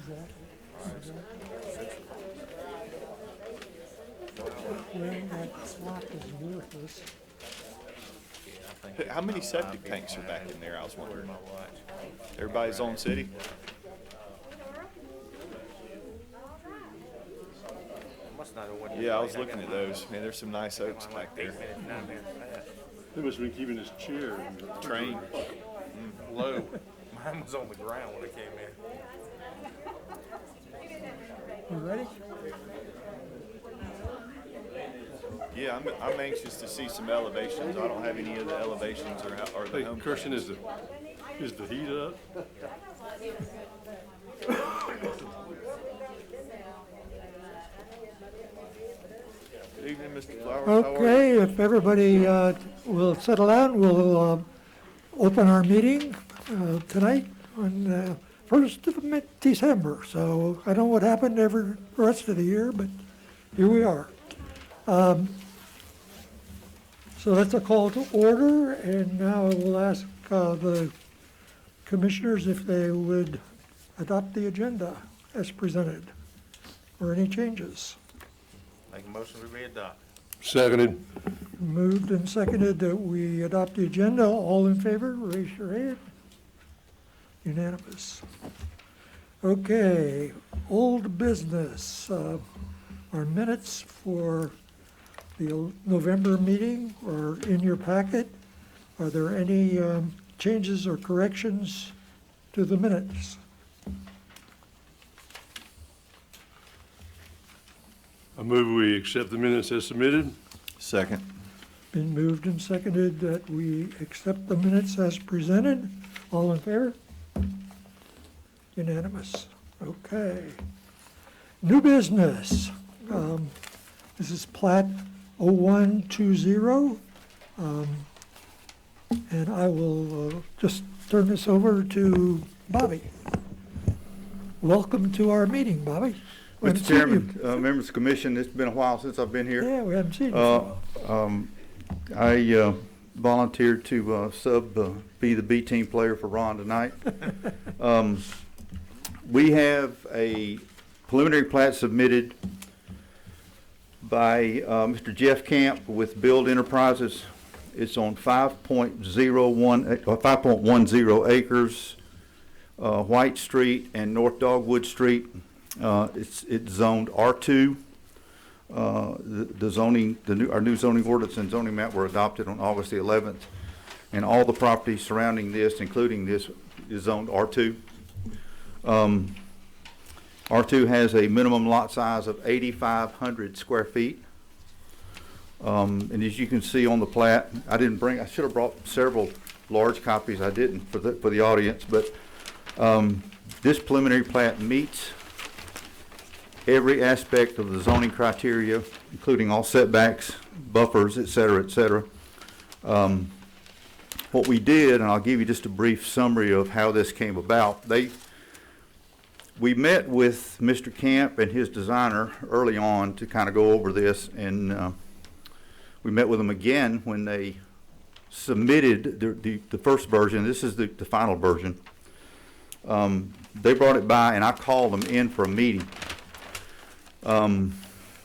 Well, that slot is worthless. How many septic tanks are back in there, I was wondering? Everybody's on city? Yeah, I was looking at those. Man, there's some nice oaks back there. He must have been keeping his chair. Train. Low. Mine was on the ground when I came in. You ready? Yeah, I'm anxious to see some elevations. I don't have any of the elevations or the Hey, home. Christian, is the heat up? Good evening, Mr. Flowers. How are you? Okay, if everybody will settle down, we'll open our meeting tonight on the 1st of December. So I don't know what happened every rest of the year, but here we are. So that's a call to order, and now I will ask the commissioners if they would adopt the agenda as presented, or any changes. Make a motion to re-adopt. Seconded. Moved and seconded that we adopt the agenda. All in favor, raise your hand. Unanimous. Okay, old business. Our minutes for the November meeting are in your packet. Are there any changes or corrections to the minutes? I move we accept the minutes as submitted. Second. Been moved and seconded that we accept the minutes as presented. All in favor? Unanimous. Okay. New business. This is plat 0120. And I will just turn this over to Bobby. Welcome to our meeting, Bobby. We haven't Mr. seen Chairman, you. members of the commission, it's been a while since I've been here. Yeah, we haven't seen you. I volunteered to be the B team player for Ron tonight. We have a preliminary plat submitted by Mr. Jeff Camp with Build Enterprises. It's on 5.10 acres, White Street and North Dogwood Street. It's zoned R2. The zoning, our new zoning ordinance and zoning map were adopted on August the 11th, and all the property surrounding this, including this, is zoned R2. R2 has a minimum lot size of 8,500 square feet. And as you can see on the plat, I should have brought several large copies. I didn't for the audience, but this preliminary plat meets every aspect of the zoning criteria, including all setbacks, buffers, et cetera, et cetera. What we did, and I'll give you just a brief summary of how this came about. We met with Mr. Camp and his designer early on to kind of go over this, and we met with them again when they submitted the first version. This is the final version. They brought it by, and I called them in for a meeting. The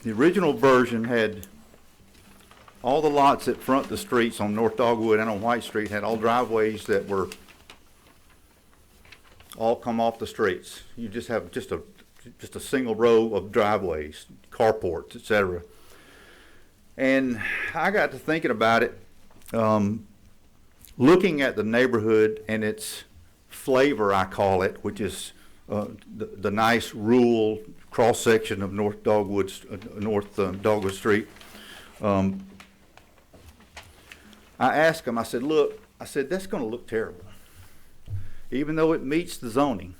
original version had all the lots that front the streets on North Dogwood and on White Street had all driveways that were all come off the streets. You just have just a single row of driveways, carports, etc. And I got to thinking about it, looking at the neighborhood and its flavor, I call it, which is the nice rural cross section of North Dogwood Street. I asked him, I said, look, that's going to look terrible. Even though it meets the zoning,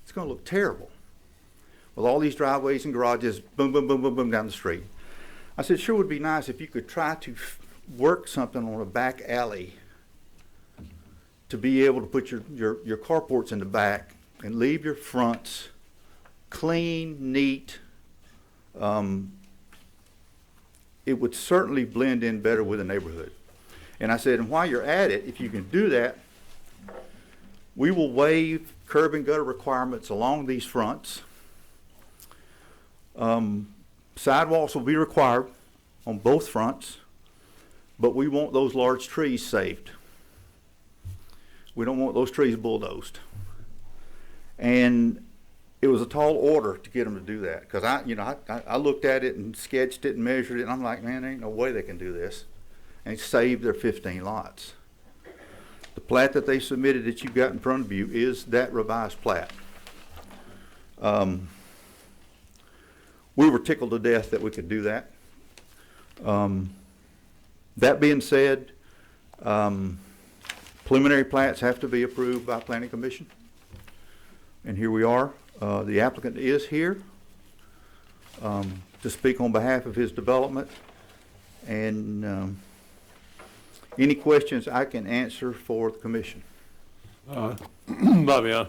it's going to look terrible with all these driveways and garages, boom, boom, boom, boom, boom, down the street. I said, sure would be nice if you could try to work something on a back alley to be able to put your carports in the back and leave your fronts clean, neat. It would certainly blend in better with the neighborhood. And I said, and while you're at it, if you can do that, we will waive curb and gutter requirements along these fronts. Sidewalks will be required on both fronts, but we want those large trees saved. We don't want those trees bulldozed. And it was a tall order to get them to do that, because I looked at it and sketched it and measured it, and I'm like, man, there ain't no way they can do this. And save their 15 lots. The plat that they submitted that you've got in front of you is that revised plat. We were tickled to death that we could do that. That being said, preliminary plats have to be approved by Planning Commission. And here we are. The applicant is here to speak on behalf of his development. And any questions I can answer for the commission? Bobby,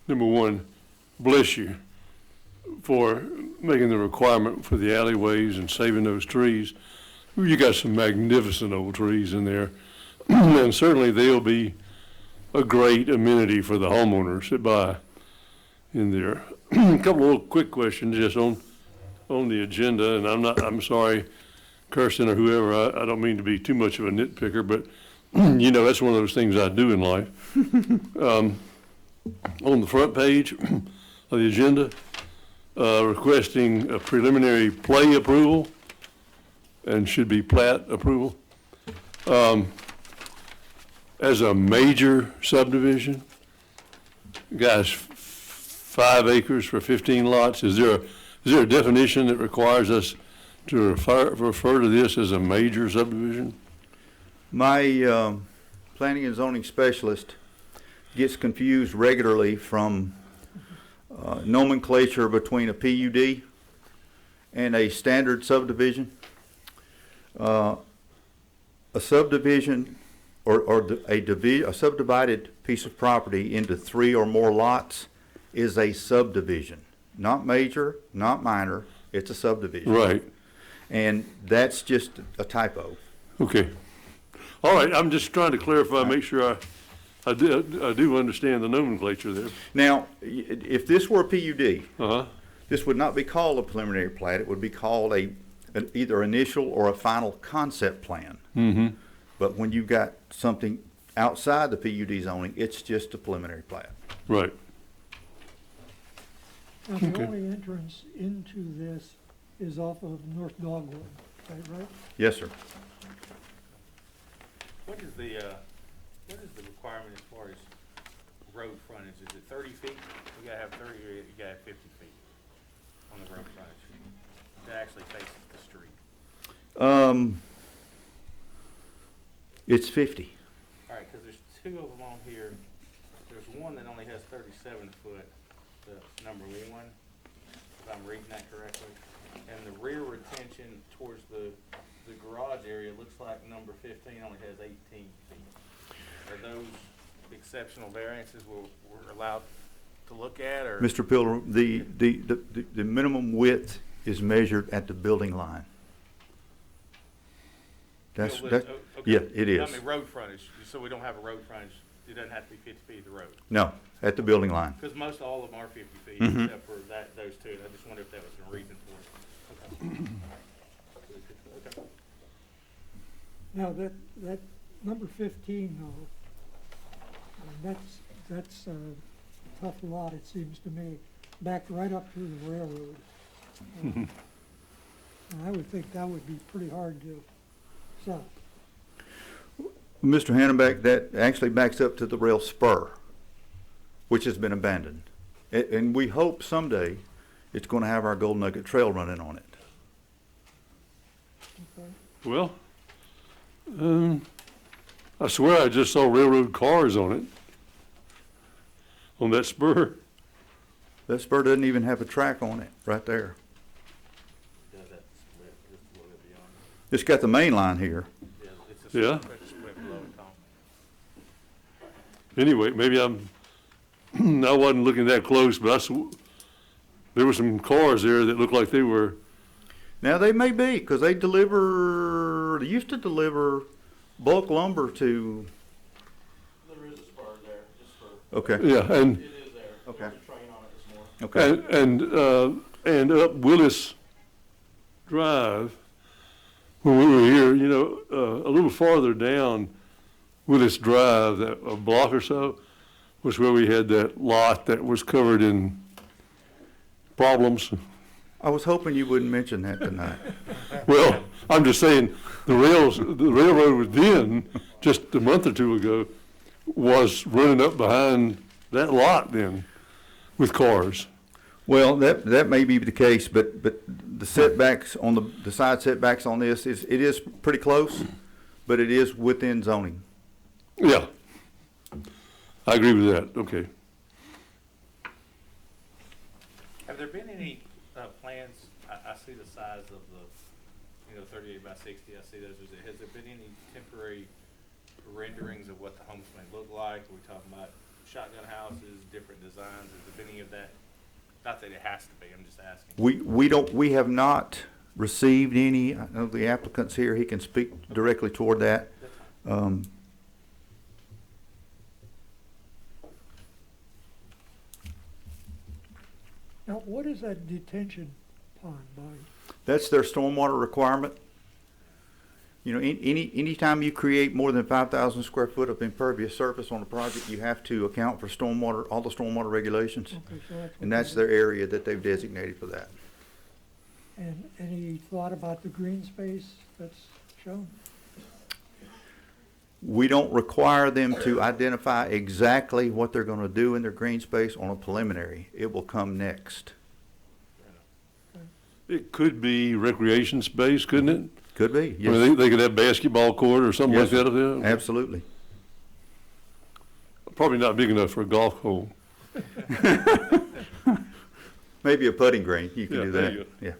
number one, bless you for making the requirement for the alleyways and saving those trees. You got some magnificent old trees in there, and certainly they'll be a great amenity for the homeowners that buy in there. A couple of little quick questions just on the agenda, and I'm sorry, Kirsten or whoever, I don't mean to be too much of a nitpicker, but that's one of those things I do in life. On the front page of the agenda, requesting a preliminary play approval and should be plat approval. As a major subdivision, guys, 5 acres for 15 lots, is there a definition that requires us to refer to this as a major subdivision? My planning and zoning specialist gets confused regularly from nomenclature between a PUD and a standard subdivision. A subdivision or a subdivided piece of property into 3 or more lots is a subdivision. Not major, not minor, it's a subdivision. Right. And that's just a typo. Okay. All right, I'm just trying to clarify, make sure I do understand the nomenclature there. Now, if this were a PUD, Uh-huh. this would not be called a preliminary plat. It would be called either initial or a final concept plan. Mm-hmm. But when you've got something outside the PUD zoning, it's just a preliminary plat. Right. Now, the Okay. only entrance into this is off of North Dogwood, is that right? Yes, sir. What is the requirement as far as road frontage? Is it 30 feet? You gotta have 30 or you gotta have 50 feet on the road frontage that actually faces the street? It's 50. All right, because there's 2 of them on here. There's one that only has 37 foot, the number 1, if I'm reading that correctly. And the rear retention towards the garage area looks like number 15 only has 18 feet. Are those exceptional variances we're allowed to look at, or? Mr. Pilgrim, the minimum width is measured at the building line. That's, Okay. yeah, it is. I mean, road frontage, so we don't have a road frontage, it doesn't have to be 50 feet of the road. No, at the building line. Because most all of them are 50 feet, Mhm. except for those 2. I just wondered if that was the reason for it. Okay. Okay. Now, that number 15 though, that's a tough lot, it seems to me, backed right up to the railroad. And I would think that would be pretty hard to sell. Mr. Hannenbeck, that actually backs up to the rail spur, which has been abandoned. And we hope someday it's going to have our Gold Nugget Trail running on it. Okay. Well, I swear I just saw railroad cars on it, on that spur. That spur doesn't even have a track on it, right there. Does that split just a little bit beyond? It's got the main line here. Yeah, it's a Yeah. split below the top. Anyway, maybe I wasn't looking that close, but there were some cars there that looked like they were, Now, they may be, because they used to deliver bulk lumber to, There is a spur there, just for Okay, Yeah, and, It is there. Okay. There was a train on it this morning. okay. and up Willis Drive, when we were here, you know, a little farther down Willis Drive, that a block or so, was where we had that lot that was covered in problems. I was hoping you wouldn't mention that tonight. Well, I'm just saying, the railroad was then, just a month or two ago, was running up behind that lot then with cars. Well, that may be the case, but the setbacks on the side setbacks on this it is pretty close, but it is within zoning. Yeah. I agree with that, okay. Have there been any plans, I see the size of the, 38 by 60, I see those. Has there been any temporary renderings of what the homes may look like? Are we talking about shotgun houses, different designs? Has there been any of that? Not that it has to be, I'm just asking. We have not received any. I know the applicant's here, he can speak directly toward that. Now, what is that detention pond, Bobby? That's their stormwater requirement. You know, anytime you create more than 5,000 square foot of impervious surface on a project, you have to account for stormwater, all the stormwater regulations. Okay, so that's. And that's their area that they've designated for that. And any thought about the green space that's shown? We don't require them to identify exactly what they're gonna do in their green space on a preliminary. It will come next. It could be recreation space, couldn't it? Could be, I mean, yes, they could have basketball court or something like Yes, that up there. absolutely. Probably not big enough for a golf hole. Maybe a putting green, you can Yeah, do there that, you yeah.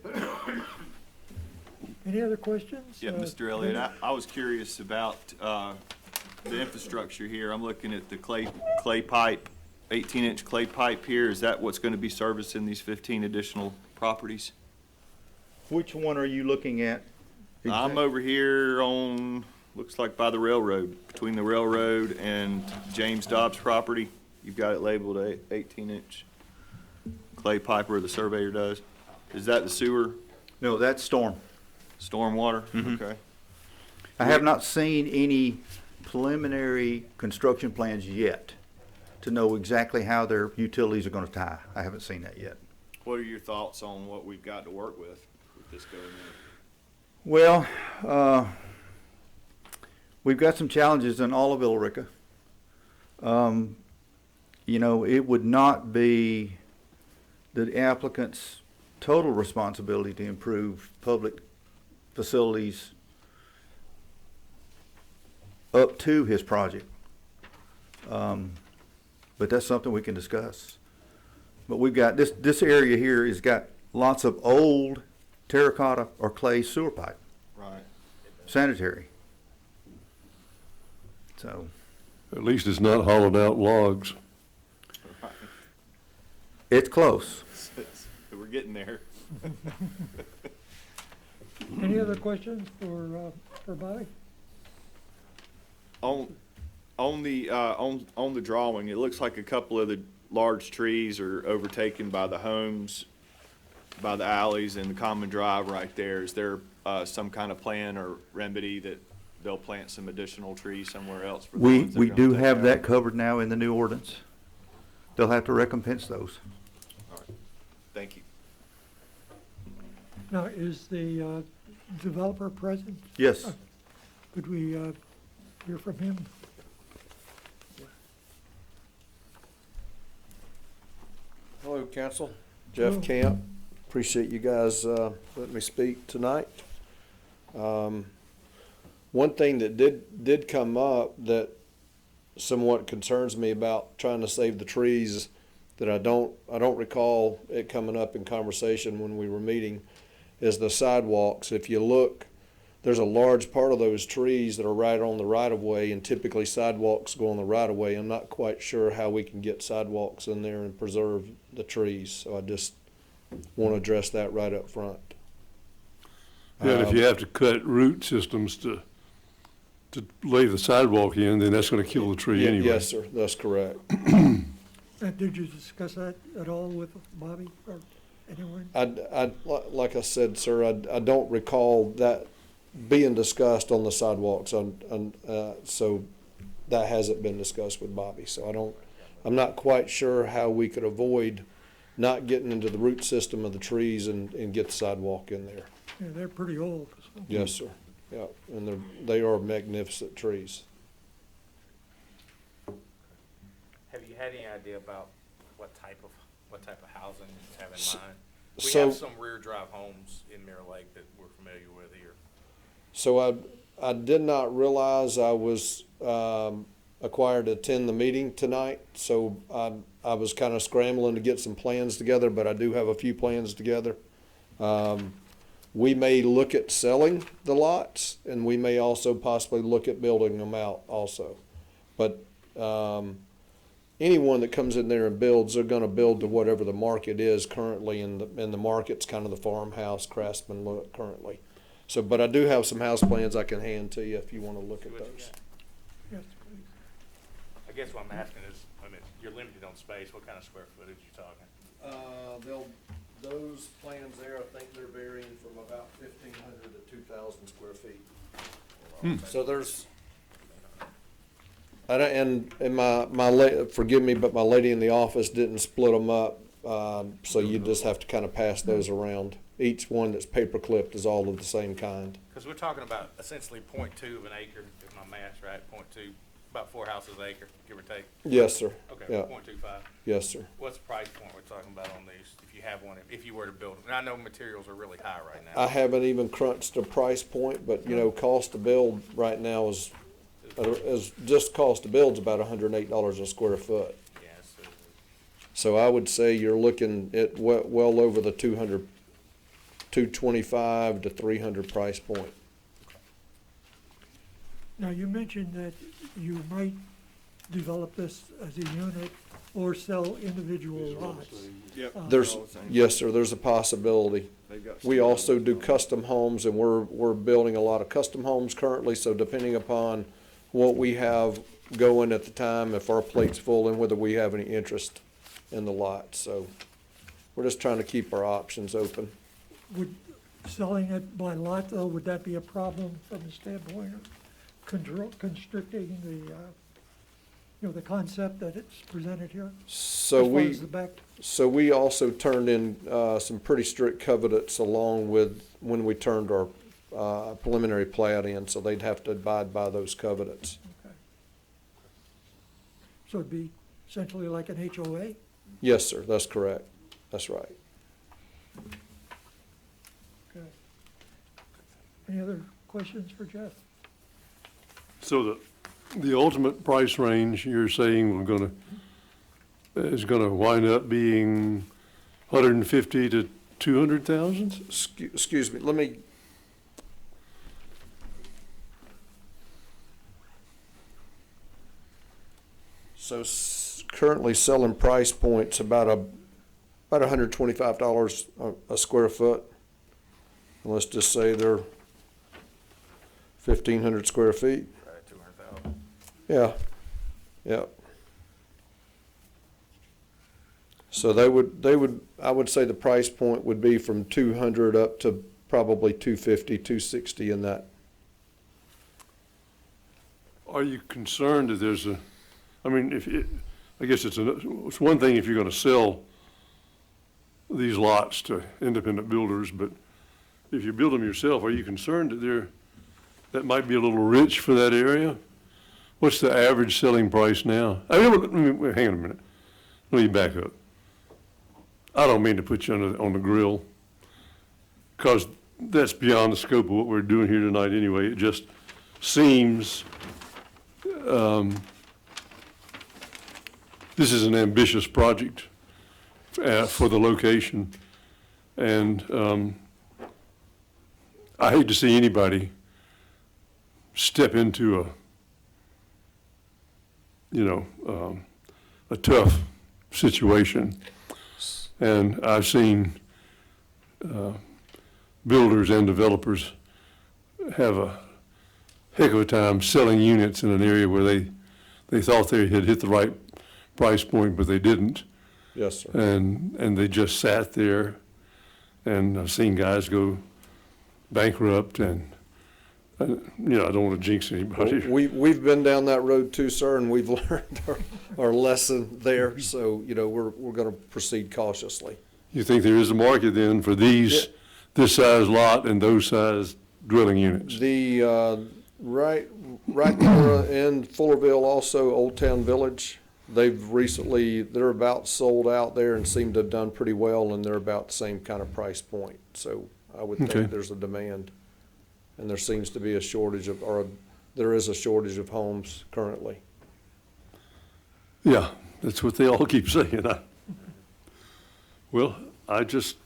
Any other questions? Yeah, Mr. Elliott, I was curious about, the infrastructure here. I'm looking at the clay pipe, 18-inch clay pipe here. Is that what's gonna be servicing these 15 additional properties? Which one are you looking at? I'm over here on, looks like by the railroad, between the railroad and James Dobbs property. You've got it labeled 18-inch clay pipe where the surveyor does. Is that the sewer, No, that's storm. stormwater? Okay. I have not seen any preliminary construction plans yet to know exactly how their utilities are gonna tie. I haven't seen that yet. What are your thoughts on what we've got to work with this going in? Well, we've got some challenges in all of Illarica. You know, it would not be the applicant's total responsibility to improve public facilities up to his project. But that's something we can discuss. But we've got, this area here has got lots of old terracotta or clay sewer pipe, Right. sanitary. So, At least it's not hollowed out logs. it's close. We're getting there. Any other questions for Bobby? On the drawing, it looks like a couple of the large trees are overtaken by the homes, by the alleys and the common drive right there. Is there some kind of plan or remedy that they'll plant some additional trees somewhere else? For the We, ones they're we gonna do take have out? that covered now in the new ordinance. They'll have to recompense those. Thank you. Now, is the developer present? Yes. Could we hear from him? Hello, council. Hello. Jeff Camp. Appreciate you guys letting me speak tonight. One thing that did come up that somewhat concerns me about trying to save the trees that I don't recall it coming up in conversation when we were meeting is the sidewalks. If you look, there's a large part of those trees that are right on the right of way, and typically sidewalks go on the right of way. I'm not quite sure how we can get sidewalks in there and preserve the trees, so I just want to address that right up front. Yeah, and if you have to cut root systems to lay the sidewalk in, then that's gonna kill the tree anyway. Yes, sir, that's correct. Did you discuss that at all with Bobby or anyone? Like I said, sir, I don't recall that being discussed on the sidewalks, so that hasn't been discussed with Bobby, so I'm not quite sure how we could avoid not getting into the root system of the trees and get the sidewalk in there. Yeah, they're pretty old, so. Yes, sir, yeah, and they are magnificent trees. Have you had any idea about what type of housing you have in mind? We So- have some rear drive homes in Mirror Lake that we're familiar with here. So I did not realize I was acquired to attend the meeting tonight, so I was kind of scrambling to get some plans together, but I do have a few plans together. We may look at selling the lots, and we may also possibly look at building them out also. But anyone that comes in there and builds, they're gonna build to whatever the market is currently, and the market's kind of the farmhouse craftsman look currently. So, but I do have some house plans I can hand to you if you wanna look See at what you those. got. Yes, please. I guess what I'm asking is, I mean, you're limited on space, what kind of square footage you talking? Those plans there, I think they're varying from about 1,500 to 2,000 square feet. So there's, forgive me, but my lady in the office didn't split them up, so you just have to kind of pass those around. Each one that's paper clipped is all of the same kind. Because we're talking about essentially 0.2 of an acre, if my math's right, 0.2, about 4 houses an acre, give or take. Yes, sir. Okay, Yeah. 0.25. Yes, sir. What's the price point we're talking about on these, if you have one, if you were to build them? And I know materials are really high right now. I haven't even crunched a price point, but cost to build right now is just cost to build's about $108 a square foot. Yes. So I would say you're looking at well over the 225 to 300 price point. Now, you mentioned that you might develop this as a unit or sell individual lots. Yep. Yes, sir, there's a possibility. We also do custom homes, and we're building a lot of custom homes currently, so depending upon what we have going at the time, if our plate's full, and whether we have any interest in the lot, so we're just trying to keep our options open. Would selling it by lot, though, would that be a problem from the standpoint of constricting the concept that it's presented here? So As far we. as the back, So we also turned in some pretty strict covenants along with when we turned our preliminary plat in, so they'd have to abide by those covenants. okay. So it'd be essentially like an HOA? Yes, sir, that's correct. That's right. Okay. Any other questions for Jeff? So the ultimate price range you're saying is gonna wind up being 150 to 200,000? Excuse me, let me. So currently selling price points about $125 a square foot. And let's just say they're 1,500 square feet. Right at 200,000. Yeah, yeah. So they would, I would say the price point would be from 200 up to probably 250, 260 in that. Are you concerned that there's I guess it's one thing if you're gonna sell these lots to independent builders, but if you build them yourself, are you concerned that that might be a little rich for that area? What's the average selling price now? Hang on a minute. Let me back up. I don't mean to put you on the grill, because that's beyond the scope of what we're doing here tonight anyway. It just seems this is an ambitious project for the location, and I hate to see anybody step into a tough situation. And I've seen builders and developers have a heck of a time selling units in an area where they thought they had hit the right price point, but they didn't. Yes, sir. And they just sat there, and I've seen guys go bankrupt, and, I don't want to jinx anybody. We've been down that road too, sir, and we've learned our lesson there, so, we're gonna proceed cautiously. You think there is a market then for this size lot and those size dwelling units? The, right there in Fullerville, also Old Town Village, they're about sold out there and seem to have done pretty well, and they're about the same kind of price point. So I would Okay. think there's a demand, and there seems to be there is a shortage of homes currently. Yeah, that's what they all keep saying. Well, I just,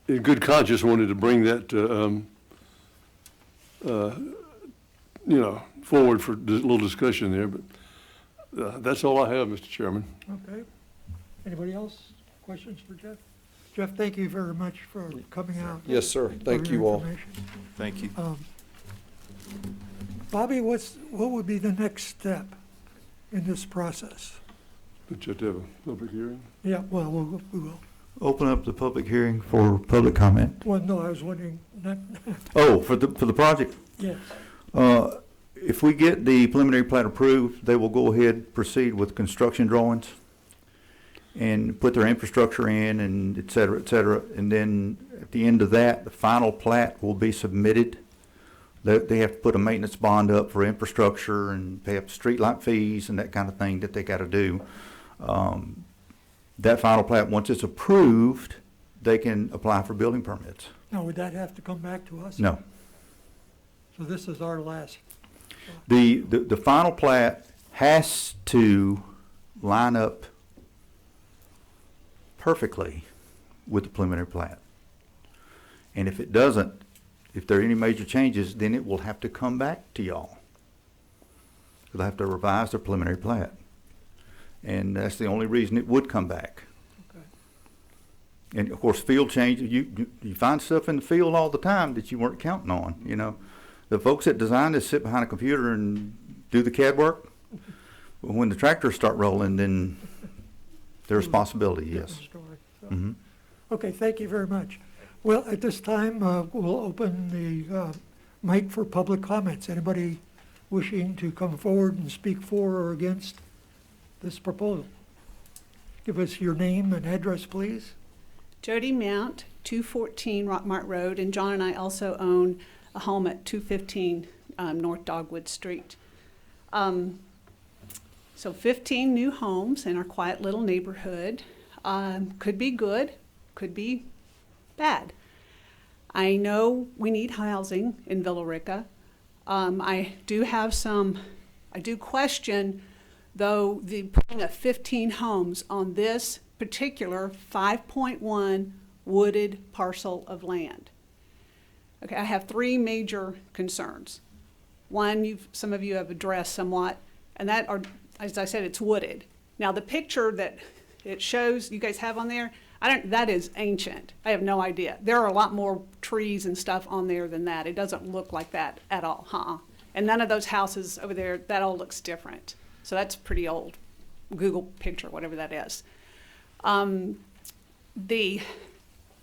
in good conscience, wanted to bring that, forward for a little discussion there, but that's all I have, Mr. Chairman. Okay. Anybody else? Questions for Jeff? Jeff, thank you very much for coming out. Yes, sir. Thank for your you all. information. Thank you. Bobby, what would be the next step in this process? But you have to have a public hearing. Yeah, well, we will. Open up the public hearing for public comment. Well, no, I was wondering, not, Oh, for the project? yes. If we get the preliminary plat approved, they will go ahead, proceed with construction drawings and put their infrastructure in and et cetera, et cetera. And then at the end of that, the final plat will be submitted. They have to put a maintenance bond up for infrastructure and pay up streetlight fees and that kind of thing that they gotta do. That final plat, once it's approved, they can apply for building permits. Now, would that have to come back to us? No. So this is our last, The final plat has to line up perfectly with the preliminary plat. And if it doesn't, if there are any major changes, then it will have to come back to y'all. They'll have to revise their preliminary plat. And that's the only reason it would come back. okay. And of course, field changes, you find stuff in the field all the time that you weren't counting on, The folks that design this sit behind a computer and do the CAD work. But when the tractors start rolling, then their responsibility, yes. Different story, so. Mhm. Okay, thank you very much. Well, at this time, we'll open the mic for public comments. Anybody wishing to come forward and speak for or against this proposal? Give us your name and address, please. Jody Mount, 214 Rockmart Road, and John and I also own a home at 215 North Dogwood Street. So 15 new homes in our quiet little neighborhood. Could be good, could be bad. I know we need housing in Villa Rica. I do question, though, the putting of 15 homes on this particular 5.1 wooded parcel of land. Okay, I have three major concerns. One, some of you have addressed somewhat, and that are, as I said, it's wooded. Now, the picture that it shows you guys have on there, that is ancient. I have no idea. There are a lot more trees and stuff on there than that. It doesn't look like that at all, And none of those houses over there, that all looks different. So that's pretty old. Google picture, whatever that is.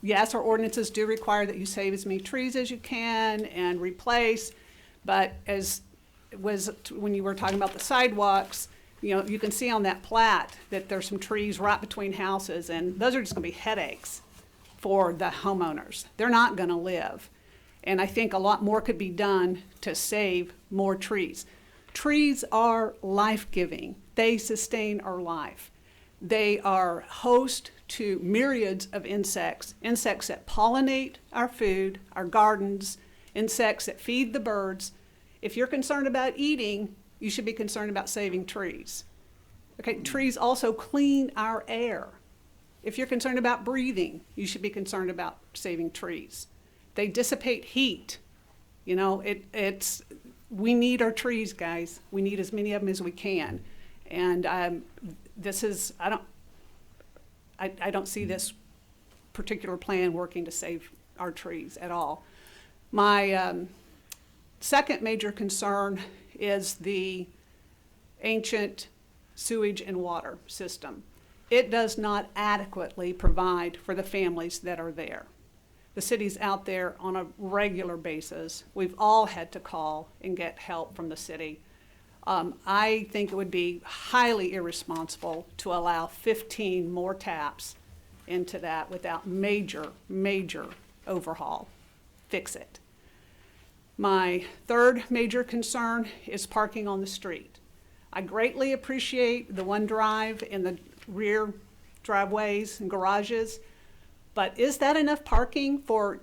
Yes, our ordinances do require that you save as many trees as you can and replace, but when you were talking about the sidewalks, you can see on that plat that there's some trees right between houses, and those are just gonna be headaches for the homeowners. They're not gonna live. And I think a lot more could be done to save more trees. Trees are life-giving. They sustain our life. They are host to myriads of insects that pollinate our food, our gardens, insects that feed the birds. If you're concerned about eating, you should be concerned about saving trees. Okay, trees also clean our air. If you're concerned about breathing, you should be concerned about saving trees. They dissipate heat. We need our trees, guys. We need as many of them as we can. And I don't see this particular plan working to save our trees at all. My second major concern is the ancient sewage and water system. It does not adequately provide for the families that are there. The city's out there on a regular basis. We've all had to call and get help from the city. I think it would be highly irresponsible to allow 15 more taps into that without major overhaul. Fix it. My third major concern is parking on the street. I greatly appreciate the OneDrive in the rear driveways and garages, but is that enough parking for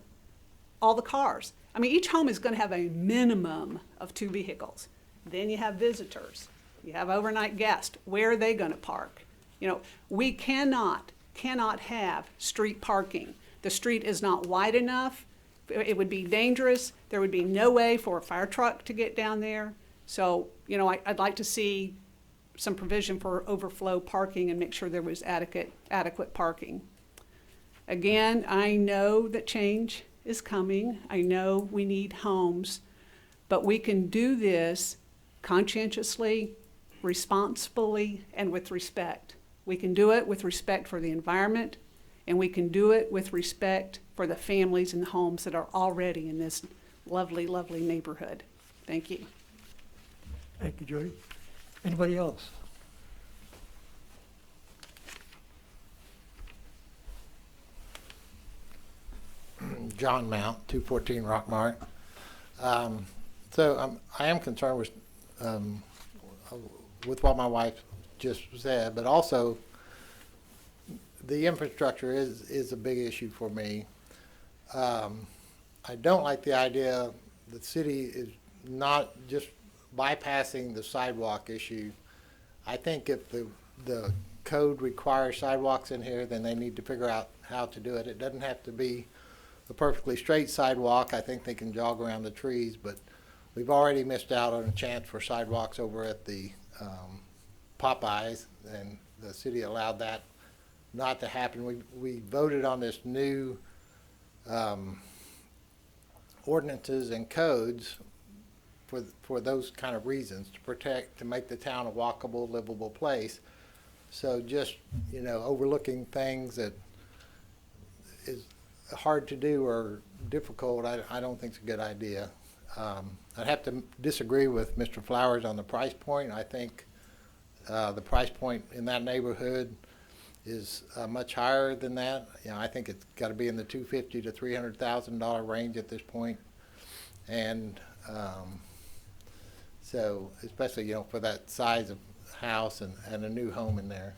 all the cars? I mean, each home is going to have a minimum of 2 vehicles. Then you have visitors. You have overnight guests. Where are they going to park? You know, we cannot have street parking. The street is not wide enough. It would be dangerous. There would be no way for a fire truck to get down there. So, you know, I'd like to see some provision for overflow parking and make sure there was adequate parking. Again, I know that change is coming. I know we need homes, but we can do this conscientiously, responsibly, and with respect. We can do it with respect for the environment, and we can do it with respect for the families and homes that are already in this lovely, lovely neighborhood. Thank you. Thank you, Jody. Anybody else? John Mount, 214 Rockmart. I am concerned with what my wife just said, but also the infrastructure is a big issue for me. I don't like the idea the city is not just bypassing the sidewalk issue. I think if the code requires sidewalks in here, then they need to figure out how to do it. It doesn't have to be a perfectly straight sidewalk. I think they can jog around the trees, but we've already missed out on a chance for sidewalks over at the Popeyes, and the city allowed that not to happen. We voted on this new ordinances and codes for those kind of reasons, to make the town a walkable, livable place. So just, you know, overlooking things that is hard to do or difficult, I don't think it's a good idea. I'd have to disagree with Mr. Flowers on the price point. I think the price point in that neighborhood is much higher than that. You know, I think it's got to be in the $250,000 to $300,000 range at this point. And so, especially, you know, for that size of house and a new home in there.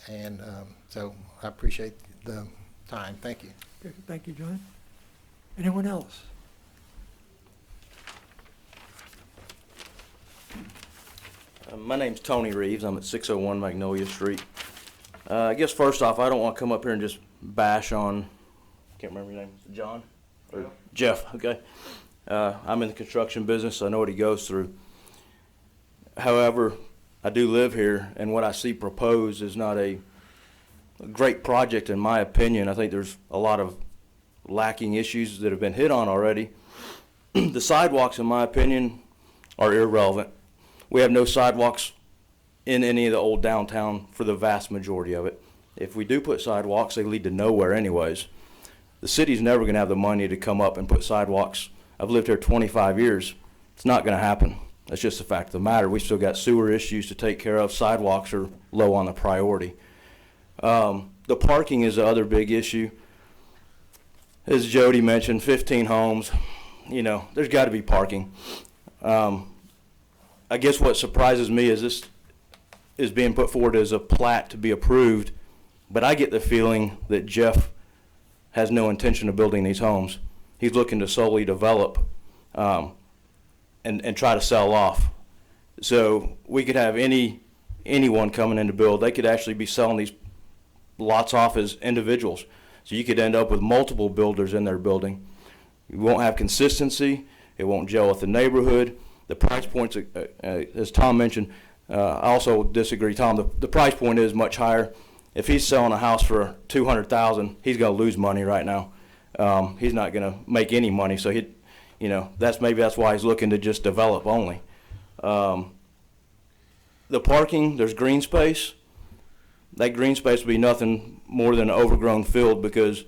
And so I appreciate the time. Thank you. Okay, thank you, John. Anyone else? My name's Tony Reeves. I'm at 601 Magnolia Street. I guess first off, I don't want to come up here and just bash on, can't remember your name, is it John? Or Jeff, okay. I'm in the construction business, so I know what he goes through. However, I do live here, and what I see proposed is not a great project in my opinion. I think there's a lot of lacking issues that have been hit on already. The sidewalks, in my opinion, are irrelevant. We have no sidewalks in any of the old downtown for the vast majority of it. If we do put sidewalks, they lead to nowhere anyways. The city's never going to have the money to come up and put sidewalks. I've lived here 25 years. It's not going to happen. That's just a fact of the matter. We still got sewer issues to take care of. Sidewalks are low on the priority. The parking is the other big issue. As Jody mentioned, 15 homes. You know, there's got to be parking. I guess what surprises me is this is being put forward as a plat to be approved, but I get the feeling that Jeff has no intention of building these homes. He's looking to solely develop and try to sell off. So we could have anyone coming in to build. They could actually be selling these lots off as individuals. So you could end up with multiple builders in their building. You won't have consistency. It won't gel with the neighborhood. The price points, as Tom mentioned, I also disagree, Tom. The price point is much higher. If he's selling a house for $200,000, he's going to lose money right now. He's not going to make any money. So that's why he's looking to just develop only. the parking, there's green space. That green space would be nothing more than an overgrown field because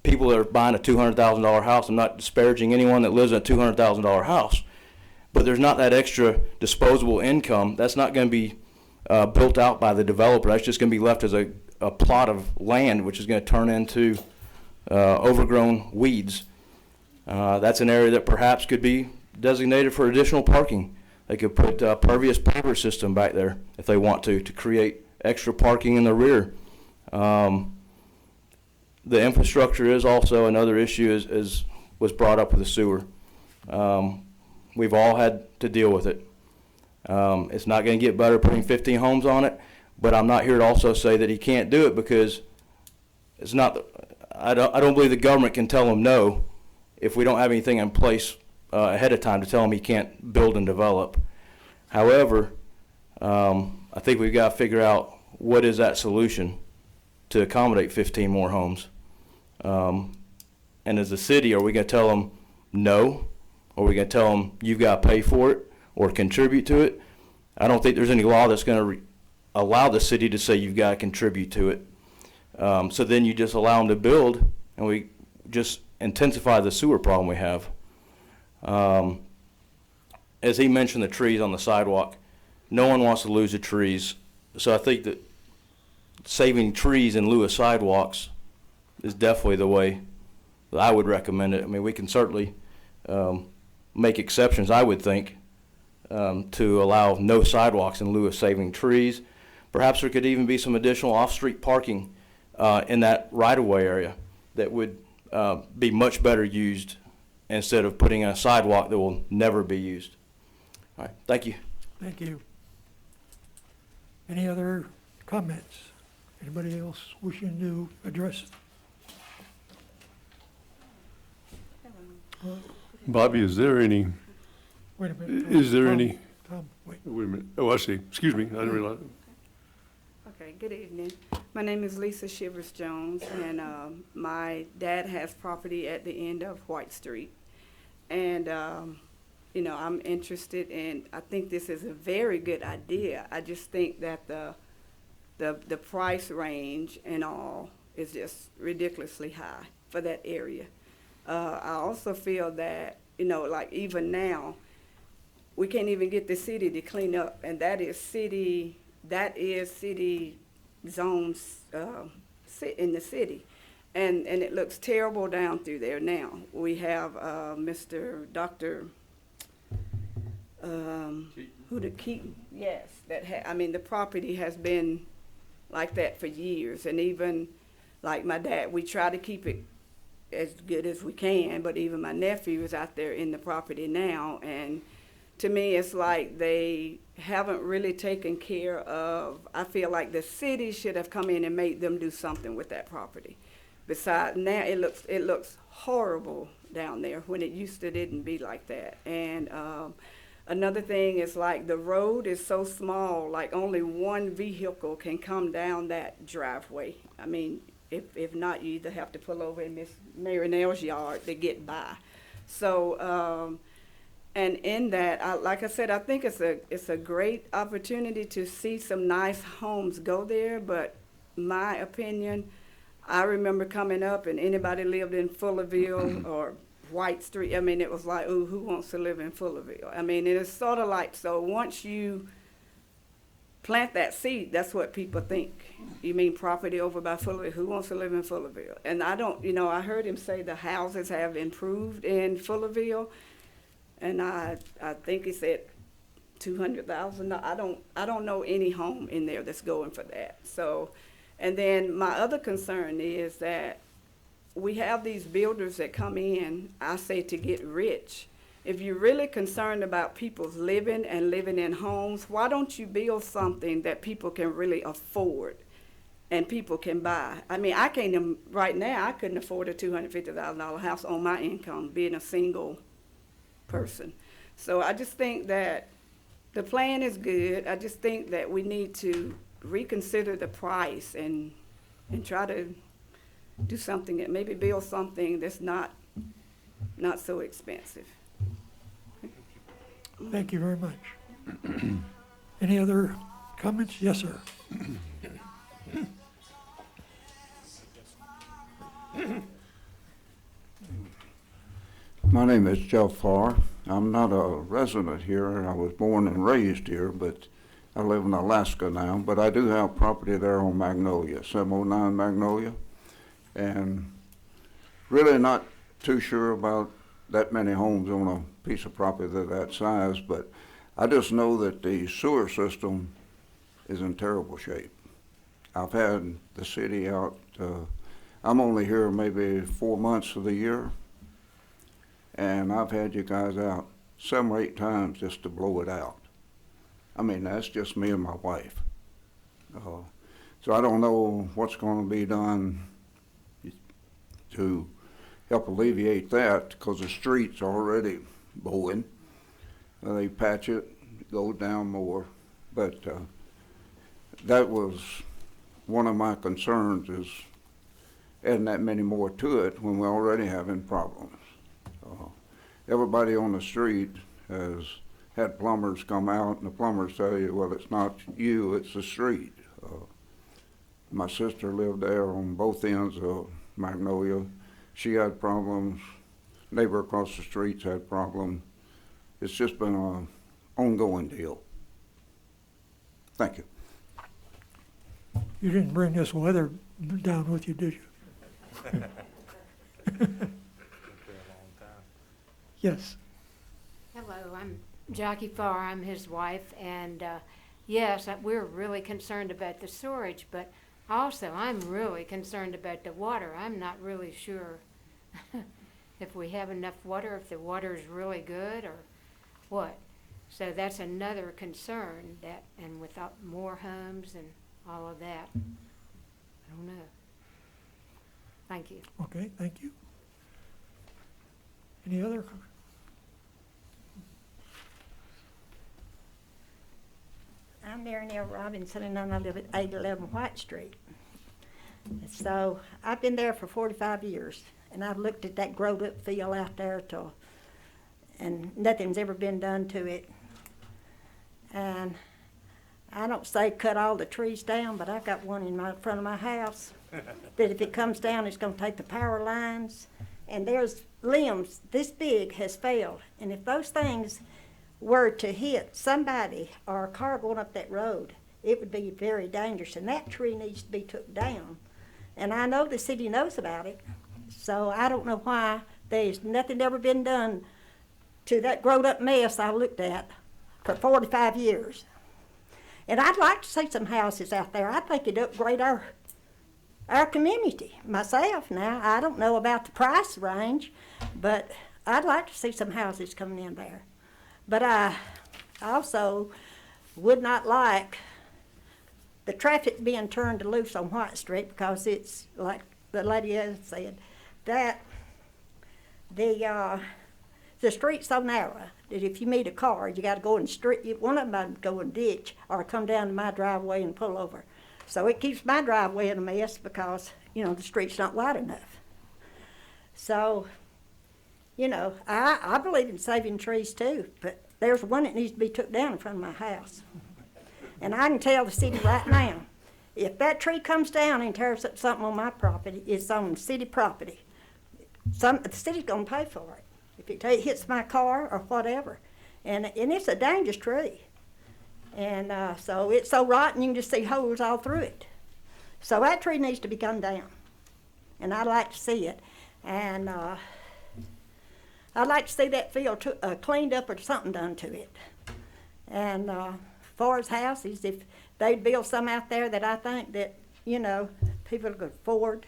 people that are buying a $200,000 house, I'm not disparaging anyone that lives in a $200,000 house, but there's not that extra disposable income. That's not going to be built out by the developer. That's just going to be left as a plot of land, which is going to turn into overgrown weeds. That's an area that perhaps could be designated for additional parking. They could put a pervious paver system back there if they want to create extra parking in the rear. The infrastructure is also another issue, as was brought up with the sewer. We've all had to deal with it. It's not going to get better putting 15 homes on it, but I'm not here to also say that he can't do it because it's not. I don't believe the government can tell him no if we don't have anything in place ahead of time to tell him he can't build and develop. However, I think we've got to figure out what is that solution to accommodate 15 more homes. And as a city, are we going to tell them no? Or are we going to tell them you've got to pay for it or contribute to it? I don't think there's any law that's going to allow the city to say you've got to contribute to it. So then you just allow them to build, and we just intensify the sewer problem we have. As he mentioned, the trees on the sidewalk, no one wants to lose the trees. So I think that saving trees in lieu of sidewalks is definitely the way that I would recommend it. I mean, we can certainly make exceptions, I would think, to allow no sidewalks in lieu of saving trees. Perhaps there could even be some additional off-street parking in that right-of-way area that would be much better used instead of putting a sidewalk that will never be used. All right, thank you. Thank you. Any other comments? Anybody else wishing to address? Bobby, is there any, Wait a minute. is there Tom, any, Tom, wait. wait a minute, oh, I see, excuse me, I didn't realize. Okay, good evening. My name is Lisa Shivers Jones, and my dad has property at the end of White Street. And, you know, I'm interested in, I think this is a very good idea. I just think that the price range and all is just ridiculously high for that area. I also feel that, you know, like even now, we can't even get the city to clean up, and that is city zones in the city. And it looks terrible down through there now. We have Dr. Keaton, yes, I mean, the property has been like that for years, and even like my dad, we try to keep it as good as we can, but even my nephew is out there in the property now, and to me, it's like they haven't really taken care of, I feel like the city should have come in and made them do something with that property. Besides, now it looks horrible down there when it used to didn't be like that. And another thing is like the road is so small, like only one vehicle can come down that driveway. I mean, if not, you either have to pull over in Miss Marinelle's yard to get by. So, and in that, like I said, I think it's a great opportunity to see some nice homes go there, but my opinion, I remember coming up and anybody lived in Fullerville or White Street, I mean, it was like, ooh, who wants to live in Fullerville? I mean, it is sort of like, so once you plant that seed, that's what people think. You mean property over by Fullerville, who wants to live in Fullerville? And I don't, you know, I heard him say the houses have improved in Fullerville, and I think he said 200,000. I don't know any home in there that's going for that. So, and then my other concern is that we have these builders that come in, I say, to get rich. If you're really concerned about people's living and living in homes, why don't you build something that people can really afford and people can buy? I mean, I can't, right now, I couldn't afford a $250,000 house on my income, being a single person. So I just think that the plan is good. I just think that we need to reconsider the price and try to do something, that maybe build something that's not so expensive. Thank you very much. Any other comments? Yes, sir. My name is Jeff Farr. I'm not a resident here. I was born and raised here, but I live in Alaska now. But I do have property there on Magnolia, 709 Magnolia. And really not too sure about that many homes on a piece of property that size, but I just know that the sewer system is in terrible shape. I've had the city out, I'm only here maybe 4 months of the year, and I've had you guys out 7 or 8 times just to blow it out. I mean, that's just me and my wife. So I don't know what's going to be done to help alleviate that, because the street's already bowing. They patch it, go down more, but that was one of my concerns, is adding that many more to it when we're already having problems. Everybody on the street has had plumbers come out, and the plumbers tell you, well, it's not you, it's the street. My sister lived there on both ends of Magnolia. She had problems. Neighbor across the street's had problems. It's just been an ongoing deal. Thank you. You didn't bring this weather down with you, did you? Yes. Hello, I'm Jackie Farr, I'm his wife, and yes, we're really concerned about the storage, but also I'm really concerned about the water. I'm not really sure if we have enough water, if the water is really good or what. So that's another concern, that, and without more homes and all of that, I don't know. Thank you. Okay, thank you. Any other? I'm Marinelle Robinson, and I live at 811 White Street. So I've been there for 45 years, and I've looked at that growed up field out there and nothing's ever been done to it. And I don't say cut all the trees down, but I've got one in front of my house that if it comes down, it's going to take the power lines. And there's limbs this big has failed. And if those things were to hit somebody or a car going up that road, it would be very dangerous. And that tree needs to be took down. And I know the city knows about it, so I don't know why there's nothing ever been done to that growed up mess I looked at for 45 years. And I'd like to see some houses out there. I think it'd upgrade our community. Myself now, I don't know about the price range, but I'd like to see some houses coming in there. But I also would not like the traffic being turned loose on White Street, because it's like the lady has said, that the street's so narrow that if you meet a car, you got to go in street. One of them go in ditch or come down to my driveway and pull over. So it keeps my driveway in a mess because, the street's not wide enough. So, I believe in saving trees too, but there's one that needs to be took down in front of my house. And I can tell the city right now, if that tree comes down and tears up something on my property, it's on city property. The city's gonna pay for it. If it hits my car or whatever. And it's a dangerous tree. And so it's so rotten you can just see holes all through it. So that tree needs to be come down. And I'd like to see it. And I'd like to see that field cleaned up or something done to it. And far as houses, if they'd build some out there that I think that, people could afford,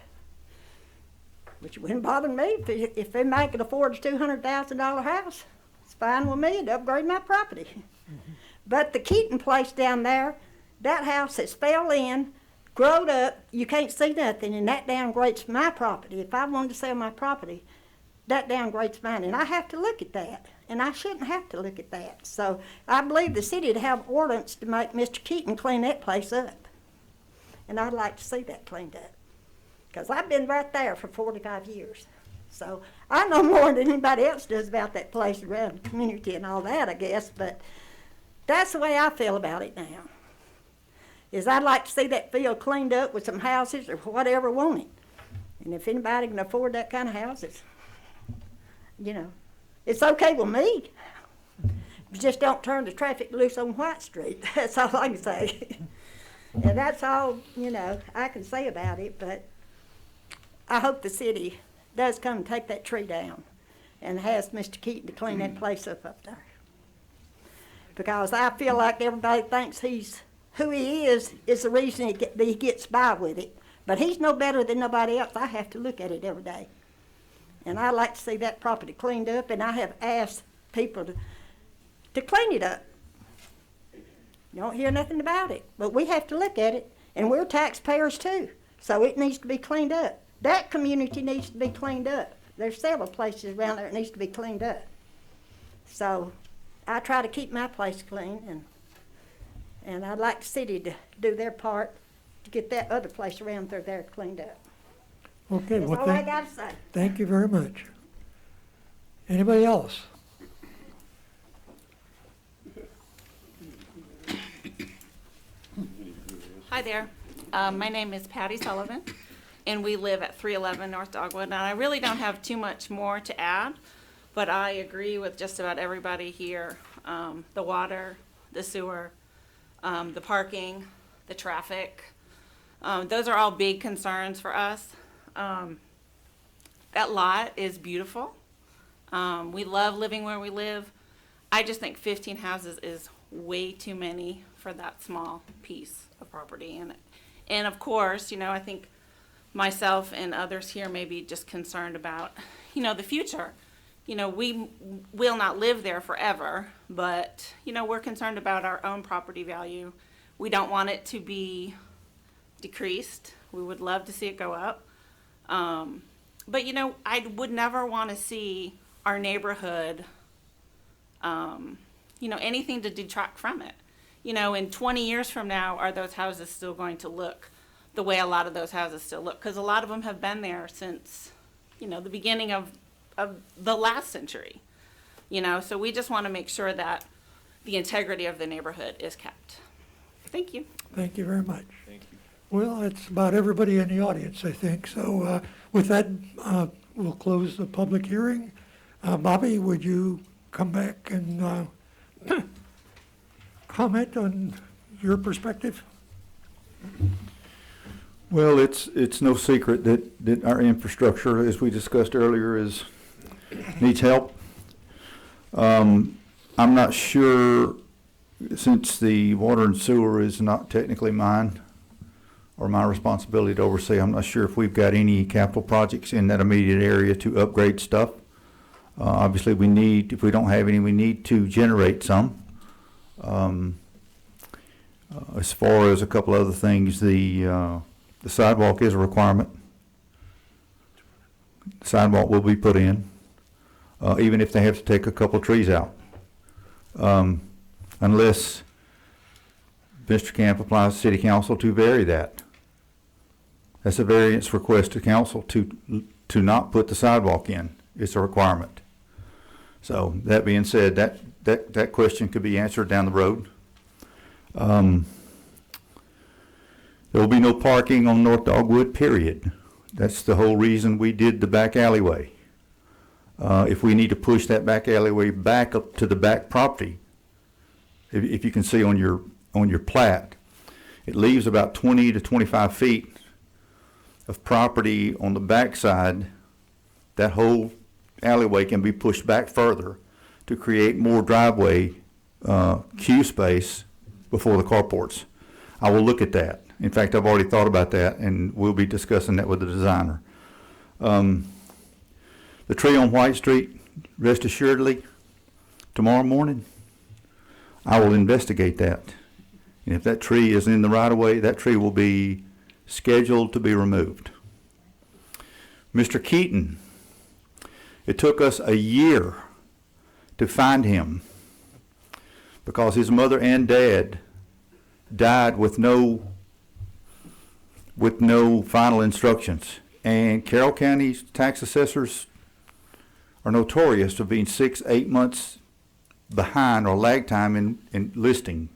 which wouldn't bother me if they could afford a $200,000 house. It's fine with me. It'd upgrade my property. Mm-hmm. But the Keaton place down there, that house has fell in, growed up, you can't see nothing, and that downgrades my property. If I wanted to sell my property, that downgrades mine, and I have to look at that. And I shouldn't have to look at that. So I believe the city would have ordinance to make Mr. Keaton clean that place up. And I'd like to see that cleaned up. Because I've been right there for 45 years. So I know more than anybody else does about that place around the community and all that, I guess. But That's the way I feel about it now. Is I'd like to see that field cleaned up with some houses or whatever want it. And if anybody can afford that kind of houses, it's okay with me. Just don't turn the traffic loose on White Street. That's all I can say. And that's all, I can say about it, but I hope the city does come and take that tree down and has Mr. Keaton to clean that place up there. Because I feel like everybody thinks who he is the reason he gets by with it. But he's no better than nobody else. I have to look at it every day. And I like to see that property cleaned up, and I have asked people to clean it up. You don't hear nothing about it, but we have to look at it, and we're taxpayers too, so it needs to be cleaned up. That community needs to be cleaned up. There's several places around there that needs to be cleaned up. So I try to keep my place clean, and I'd like the city to do their part to get that other place around there cleaned up. Okay, That's well, all I gotta say. thank you very much. Anybody else? Hi there. My name is Patty Sullivan, and we live at 311 North Dogwood. And I really don't have too much more to add, but I agree with just about everybody here. The water, the sewer, the parking, the traffic. Those are all big concerns for us. That lot is beautiful. We love living where we live. I just think 15 houses is way too many for that small piece of property. And of course, I think myself and others here may be just concerned about, the future. We will not live there forever, but, we're concerned about our own property value. We don't want it to be decreased. We would love to see it go up. But, I would never want to see our neighborhood, anything to detract from it. In 20 years from now, are those houses still going to look the way a lot of those houses still look? Because a lot of them have been there since, the beginning of the last century. So we just want to make sure that the integrity of the neighborhood is kept. Thank you. Thank you very much. Thank you. Well, that's about everybody in the audience, I think. So with that, we'll close the public hearing. Bobby, would you come back and comment on your perspective? Well, it's no secret that our infrastructure, as we discussed earlier, needs help. I'm not sure, since the water and sewer is not technically mine or my responsibility to oversee, I'm not sure if we've got any capital projects in that immediate area to upgrade stuff. Obviously, if we don't have any, we need to generate some. As far as a couple other things, the sidewalk is a requirement. The sidewalk will be put in, even if they have to take a couple trees out. Unless Mr. Camp applies to City Council to vary that. That's a variance request to council to not put the sidewalk in. It's a requirement. So that being said, that question could be answered down the road. There will be no parking on North Dogwood, period. That's the whole reason we did the back alleyway. If we need to push that back alleyway back up to the back property, if you can see on your plat, it leaves about 20 to 25 feet of property on the back side. That whole alleyway can be pushed back further to create more driveway queue space before the carports. I will look at that. In fact, I've already thought about that, and we'll be discussing that with the designer. The tree on White Street, rest assuredly, tomorrow morning, I will investigate that. And if that tree is in the right-of-way, that tree will be scheduled to be removed. Mr. Keaton, it took us a year to find him because his mother and dad died with no final instructions. And Carroll County's tax assessors are notorious for being 6-8 months behind or lag time in listing.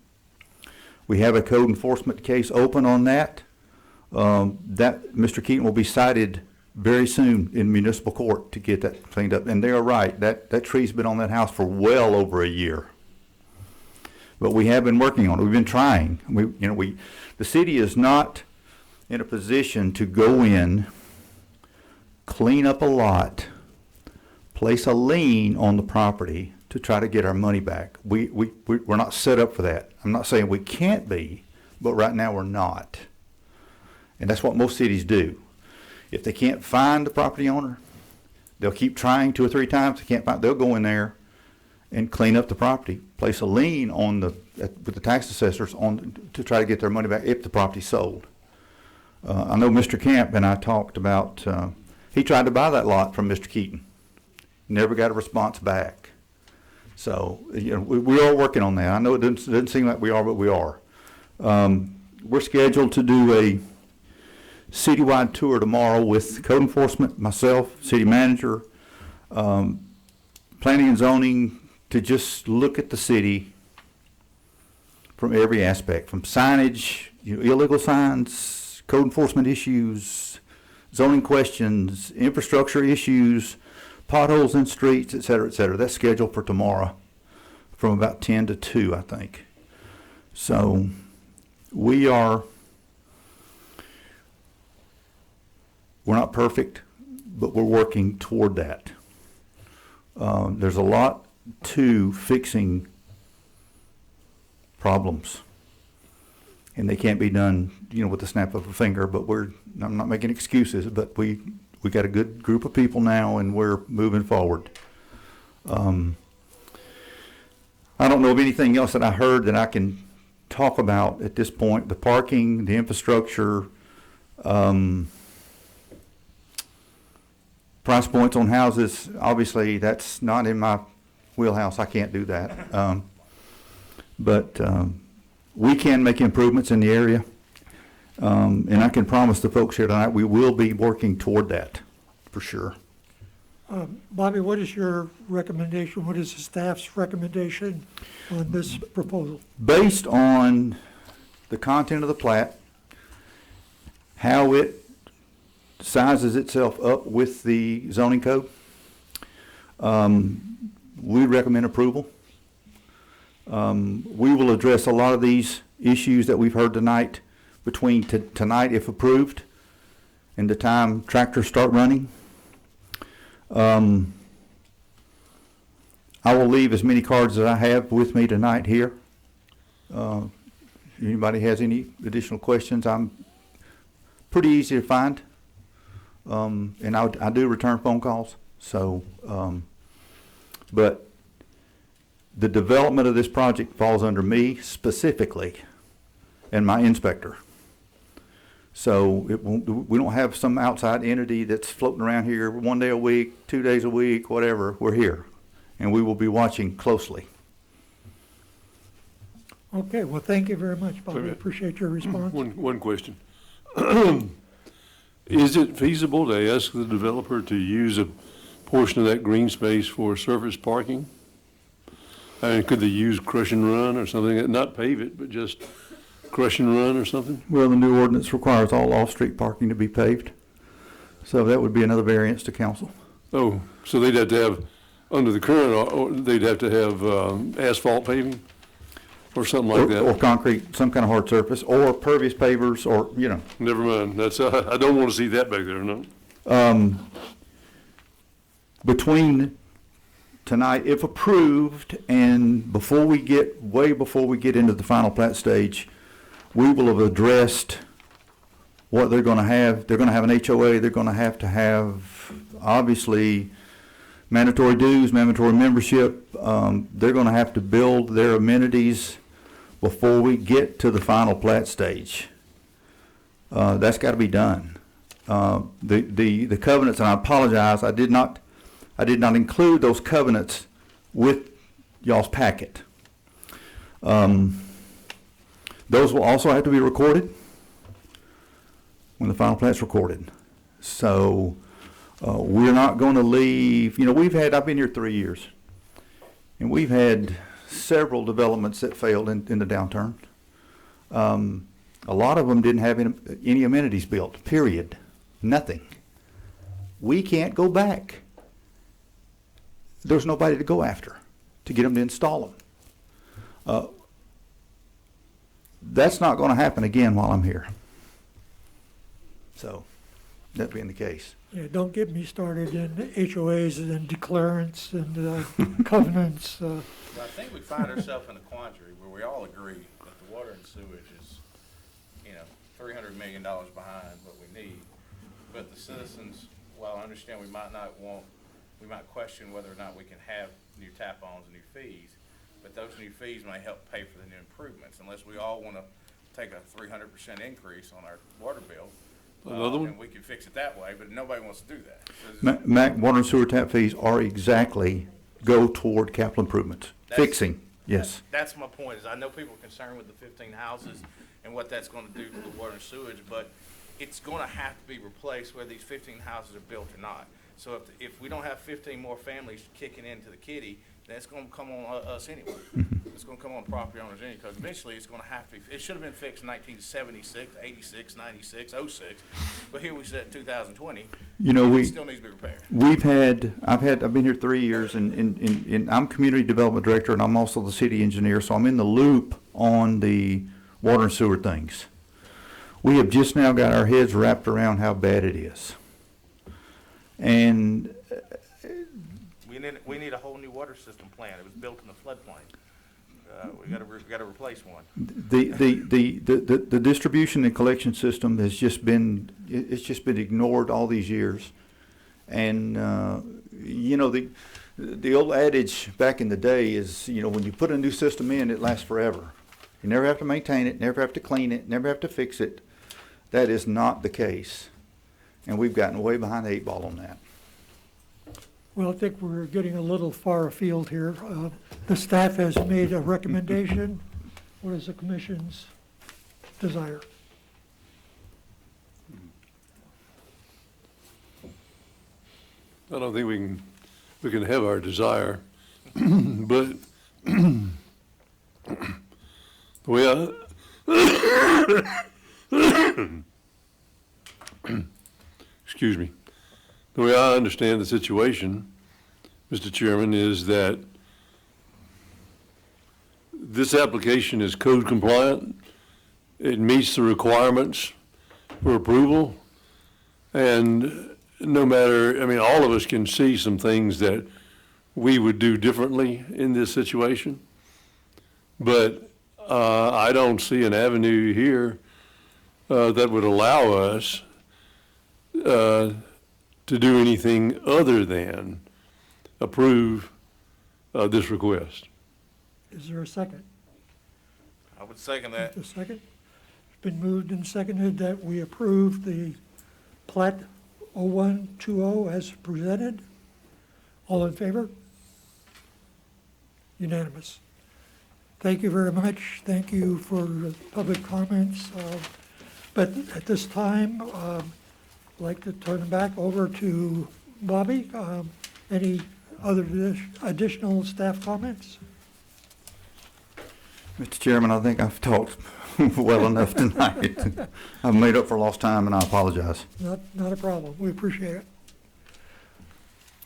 We have a code enforcement case open on that. That Mr. Keaton will be cited very soon in municipal court to get that cleaned up. And they are right, that tree's been on that house for well over a year. But we have been working on it. We've been trying. The city is not in a position to go in, clean up a lot, place a lien on the property to try to get our money back. We're not set up for that. I'm not saying we can't be, but right now we're not. And that's what most cities do. If they can't find the property owner, they'll keep trying 2 or 3 times. They can't find, they'll go in there and clean up the property, place a lien on with the tax assessors to try to get their money back if the property's sold. I know Mr. Camp and I talked about, he tried to buy that lot from Mr. Keaton. Never got a response back. So, we are working on that. I know it doesn't seem like we are, but we are. We're scheduled to do a citywide tour tomorrow with code enforcement, myself, city manager, planning and zoning, to just look at the city from every aspect, from signage, illegal signs, code enforcement issues, zoning questions, infrastructure issues, potholes in streets, et cetera, et cetera. That's scheduled for tomorrow from about 10 to 2, I think. So we're not perfect, but we're working toward that. There's a lot to fixing problems, and they can't be done, with the snap of a finger. But I'm not making excuses, but we got a good group of people now, and we're moving forward. I don't know of anything else that I heard that I can talk about at this point. The parking, the infrastructure, price points on houses, obviously that's not in my wheelhouse. I can't do that. But we can make improvements in the area. And I can promise the folks here tonight, we will be working toward that for sure. Bobby, what is your recommendation? What is the staff's recommendation on this proposal? Based on the content of the plat, how it sizes itself up with the zoning code, we recommend approval. We will address a lot of these issues that we've heard tonight between tonight, if approved, and the time tractors start running. I will leave as many cards as I have with me tonight here. If anybody has any additional questions, I'm pretty easy to find. And I do return phone calls. So, but the development of this project falls under me specifically and my inspector. So we don't have some outside entity that's floating around here 1 day a week, 2 days a week, whatever. We're here, and we will be watching closely. Okay, well, thank you very much, Bobby. Okay. Appreciate your response. One question. Is it feasible to ask the developer to use a portion of that green space for surface parking? I mean, could they use crush and run or something, not pave it, but just crush and run or something? Well, the new ordinance requires all off-street parking to be paved. So that would be another variance to council. Oh, so they'd have to have, under the current, or they'd have to have asphalt paving or something like that? Or concrete, some kind of hard surface, or pervious pavers, or, Never mind. That's, I don't want to see that back there, no. Between tonight, if approved, and way before we get into the final plat stage, we will have addressed what they're gonna have. They're gonna have an HOA, they're gonna have, obviously, mandatory dues, mandatory membership. They're gonna have to build their amenities before we get to the final plat stage. That's gotta be done. The covenants, and I apologize, I did not include those covenants with y'all's packet. Those will also have to be recorded when the final plat's recorded. So we're not going to leave, I've been here 3 years, and we've had several developments that failed in the downturn. A lot of them didn't have any amenities built, period. Nothing. We can't go back. There's nobody to go after to get them to install them. That's not going to happen again while I'm here. So, that being the case. Yeah, don't get me started in HOAs and declarants and covenants. Well, I think we find ourselves in a quandary where we all agree that the water and sewage is, $300 million behind what we need. But the citizens, while I understand we might question whether or not we can have new tap-ons and new fees, but those new fees may help pay for the new improvements, unless we all want to take a 300% increase on our water bill. Another one? And we can fix it that way, but nobody wants to do that. So Mac, water and sewer tap fees are exactly go toward capital improvements. Fixing, yes. That's my point, is I know people are concerned with the 15 houses and what that's going to do to the water and sewage, but it's going to have to be replaced whether these 15 houses are built or not. So if we don't have 15 more families kicking into the kitty, then it's going to come on us anyway. It's going to come on property owners anyway, because eventually it's going to have to be, it should have been fixed in 1976, 86, 96, 06, but here we sit in 2020. It still needs to be repaired. I've been here 3 years, and I'm community development director, and I'm also the city engineer, so I'm in the loop on the water and sewer things. We have just now got our heads wrapped around how bad it is. And We need a whole new water system plan. It was built in the floodplain. We got to replace one. The distribution and collection system has just been ignored all these years. And the old adage back in the day is, when you put a new system in, it lasts forever. You never have to maintain it, never have to clean it, never have to fix it. That is not the case. And we've gotten way behind the 8 ball on that. Well, I think we're getting a little far afield here. The staff has made a recommendation. What is the commission's desire? I don't think we can have our desire, but the way excuse me, the way I understand the situation, Mr. Chairman, is that this application is code compliant. It meets the requirements for approval. And no matter, all of us can see some things that we would do differently in this situation. But I don't see an avenue here that would allow us to do anything other than approve this request. Is there a second? I would second that. A second? It's been moved and seconded that we approve the plat 0120 as presented. All in favor? Unanimous. Thank you very much. Thank you for the public comments. But at this time, I'd like to turn it back over to Bobby. Any other additional staff comments? Mr. Chairman, I think I've talked well enough tonight. I've made up for lost time, and I apologize. Not a problem. We appreciate it.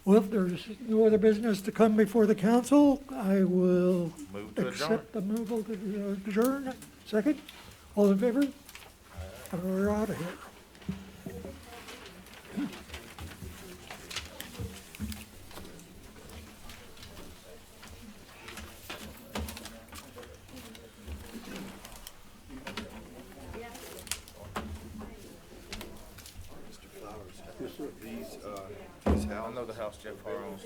Well, if there's no other business to come before the council, I will Move to adjourn. accept the move to adjourn. Second? All in favor? We're out of here. These I know the house Jeff Harlan owns.